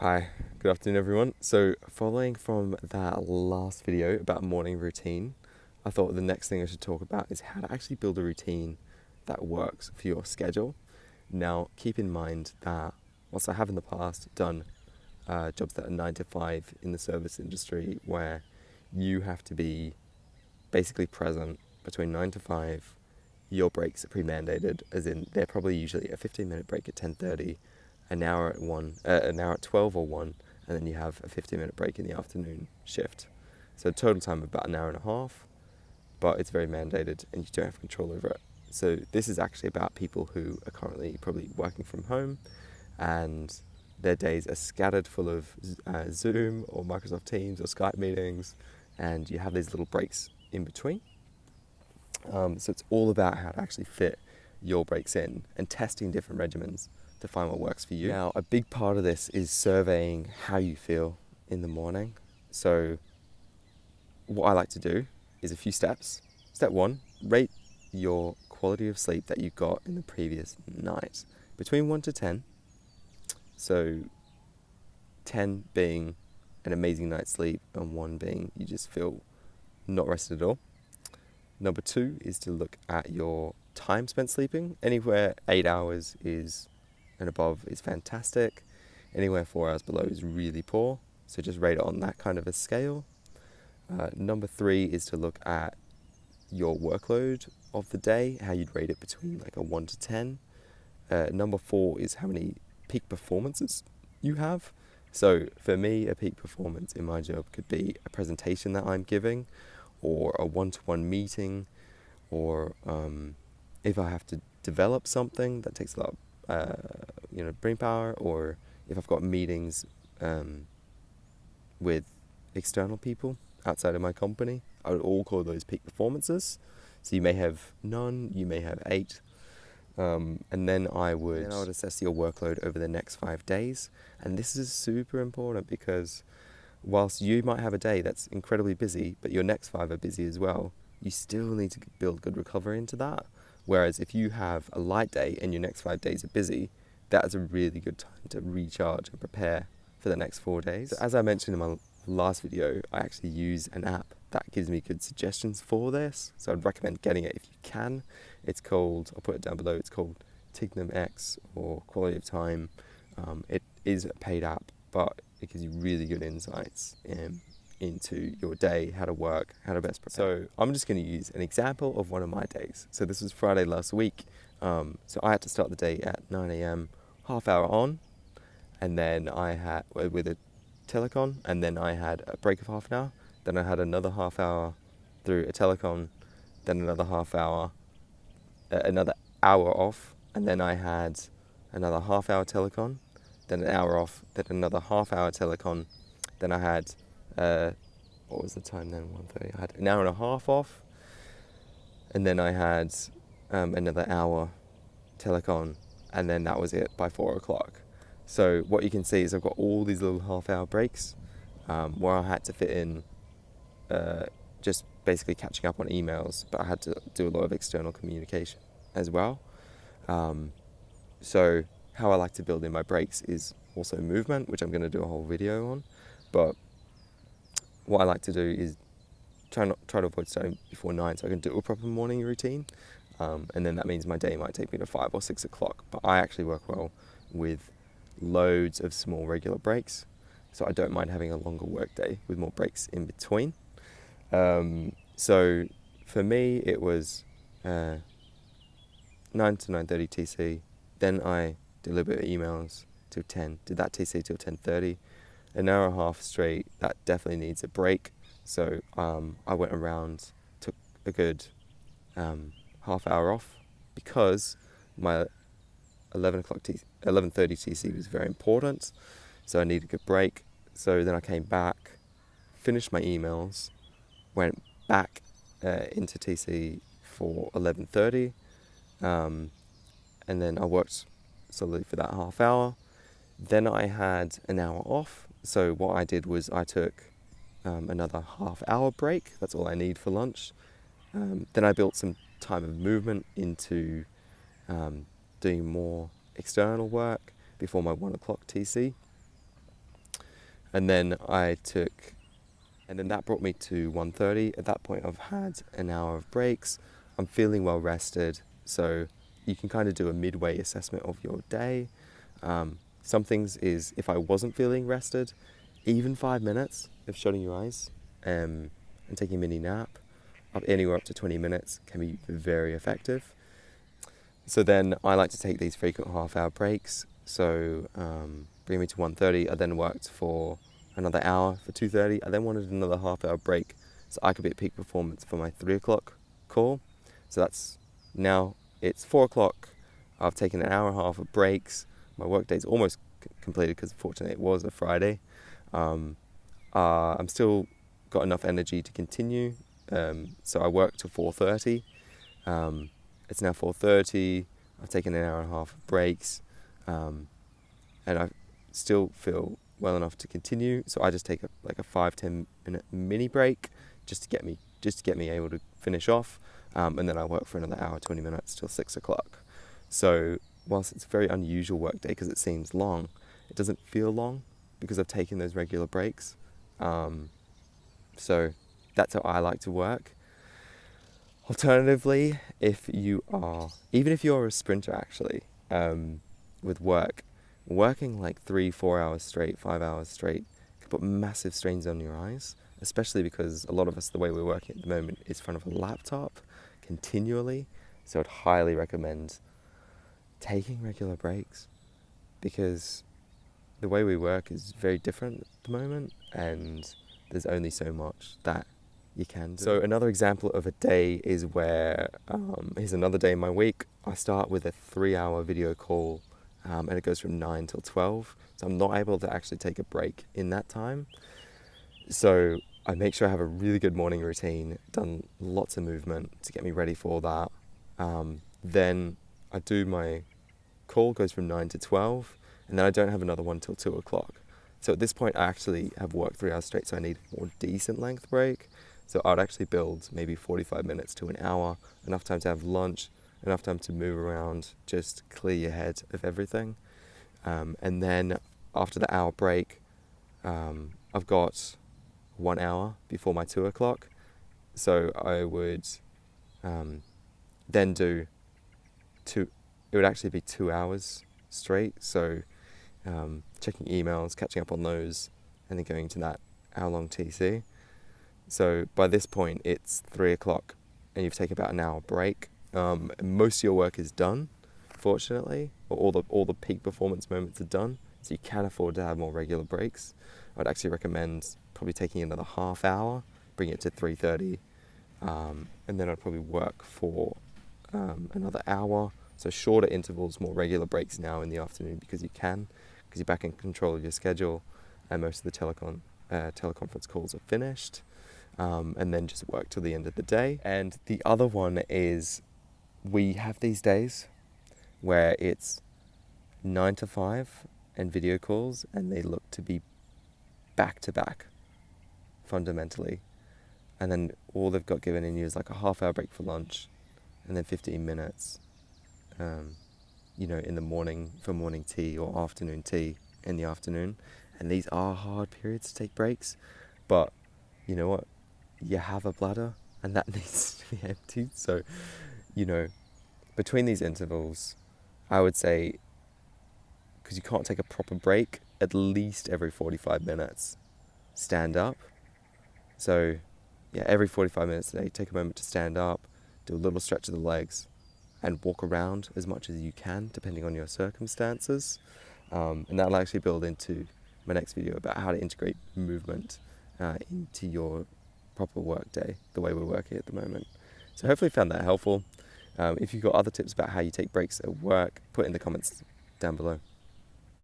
Hi, good afternoon everyone. So following from that last video about morning routine, I thought the next thing I should talk about is how to actually build a routine that works for your schedule. Now keep in mind that whilst I have in the past done jobs that are 9 to 5 in the service industry where you have to be basically present between 9 to 5, your breaks are pre-mandated, as in they're probably usually a 15-minute break at 10:30, an hour at 1, an hour at 12 or 1, and then you have a 15-minute break in the afternoon shift. So total time of about an hour and a half, but it's very mandated and you don't have control over it. So this is actually about people who are currently probably working from home and their days are scattered full of Zoom or Microsoft Teams or Skype meetings, and you have these little breaks in between. So it's all about how to actually fit your breaks in and testing different regimens to find what works for you. Now, a big part of this is surveying how you feel in the morning. So what I like to do is a few steps. Step 1, rate your quality of sleep that you got in the previous night between 1 to 10. So 10 being an amazing night's sleep and 1 being you just feel not rested at all. Number 2 is to look at your time spent sleeping. Anywhere 8 hours is and above is fantastic. Anywhere 4 hours below is really poor. So just rate it on that kind of a scale. Number 3 is to look at your workload of the day, how you'd rate it between like a 1 to 10. Number 4 is how many peak performances you have. So for me, a peak performance in my job could be a presentation that I'm giving, or a one-to-one meeting, or if I have to develop something that takes a lot of brain power, or if I've got meetings with external people outside of my company, I would all call those peak performances. So you may have none, you may have 8, and then I would assess your workload over the next 5 days. And this is super important because whilst you might have a day that's incredibly busy, but your next 5 are busy as well, you still need to build good recovery into that. Whereas if you have a light day and your next 5 days are busy, that is a really good time to recharge and prepare for the next 4 days. So as I mentioned in my last video, I actually use an app that gives me good suggestions for this. So I'd recommend getting it if you can. It's called, I'll put it down below, it's called Tignum X or Quality of Time. It is a paid app, but it gives you really good insights into your day, how to work, how to best prepare. So I'm just going to use an example of one of my days. So this was Friday last week. So I had to start the day at 9 a.m, half hour on, and then I had with a telecon, and then I had a break of half an hour. Then I had another half hour through a telecon, then another half hour, another hour off, and then I had another half hour telecon, then an hour off, then another half hour telecon, then I had, what was the time then, 1:30, I had an hour and a half off, and then I had another hour telecon, and then that was it by 4 o'clock. So what you can see is I've got all these little half hour breaks where I had to fit in just basically catching up on emails, but I had to do a lot of external communication as well. So how I like to build in my breaks is also movement, which I'm going to do a whole video on. But what I like to do is try to avoid starting before 9 so I can do a proper morning routine. And then that means my day might take me to 5 or 6 o'clock. But I actually work well with loads of small regular breaks. So I don't mind having a longer work day with more breaks in between. So for me, it was 9 to 9:30 TC. Then I did a little bit of emails till 10. Did that TC till 10:30. An hour and a half straight. That definitely needs a break. So I went around, took a good half hour off because my 11:30 TC was very important. So I needed a good break. So then I came back, finished my emails, went back into TC for 11:30, and then I worked solidly for that half hour. Then I had an hour off. So what I did was I took another half hour break. That's all I need for lunch. Then I built some time of movement into doing more external work before my 1 o'clock TC. And then that brought me to 1:30. At that point, I've had an hour of breaks. I'm feeling well rested. So you can kind of do a midway assessment of your day. Some things is, if I wasn't feeling rested, even 5 minutes of shutting your eyes and taking a mini nap, anywhere up to 20 minutes, can be very effective. So then I like to take these frequent half-hour breaks. So bring me to 1:30. I then worked for another hour for 2:30. I then wanted another half-hour break so I could be at peak performance for my 3 o'clock call. So now it's 4 o'clock. I've taken an hour and a half of breaks. My workday's almost completed because fortunately it was a Friday. I'm still got enough energy to continue. So I worked till 4:30. It's now 4:30. I've taken an hour and a half of breaks, and I still feel well enough to continue. So I just take a 5-10 minute mini break just to get me able to finish off, and then I work for another hour, 20 minutes till 6 o'clock. So whilst it's a very unusual work day because it seems long, it doesn't feel long because I've taken those regular breaks. So that's how I like to work. Alternatively, even if you're a sprinter actually, with working like 3-4 hours straight, 5 hours straight, can put massive strains on your eyes, especially because a lot of us, the way we're working at the moment is in front of a laptop continually. So I'd highly recommend taking regular breaks because the way we work is very different at the moment and there's only so much that you can do. So another example of a day is here's another day in my week. I start with a 3-hour video call and it goes from 9 till 12. So I'm not able to actually take a break in that time. So I make sure I have a really good morning routine, done lots of movement to get me ready for that. Then I do my call, goes from 9 to 12, and then I don't have another one till 2 o'clock. So at this point I actually have worked 3 hours straight, so I need a more decent length break. So I would actually build maybe 45 minutes to an hour, enough time to have lunch, enough time to move around, just clear your head of everything. And then after the hour break, I've got 1 hour before my 2 o'clock. So I would then do it would actually be 2 hours straight. So checking emails, catching up on those, and then going to that hour-long TC. So by this point, it's 3 o'clock, and you've taken about an hour break. Most of your work is done, fortunately, or all the peak performance moments are done. So you can afford to have more regular breaks. I'd actually recommend probably taking another half hour, bring it to 3:30, and then I'd probably work for another hour. So shorter intervals, more regular breaks now in the afternoon because you're back in control of your schedule, and most of the teleconference calls are finished. And then just work till the end of the day. And the other one is we have these days where it's 9 to 5 and video calls, and they look to be back to back fundamentally. And then all they've got given in you is like a half-hour break for lunch and then 15 minutes, in the morning for morning tea or afternoon tea in the afternoon. And these are hard periods to take breaks, but you know what? You have a bladder and that needs to be emptied. So, between these intervals, I would say, because you can't take a proper break, at least every 45 minutes, stand up. So, every 45 minutes a day, take a moment to stand up, do a little stretch of the legs, and walk around as much as you can, depending on your circumstances. And that'll actually build into my next video about how to integrate movement into your proper work day, the way we're working at the moment. So hopefully you found that helpful. If you've got other tips about how you take breaks at work, put in the comments down below.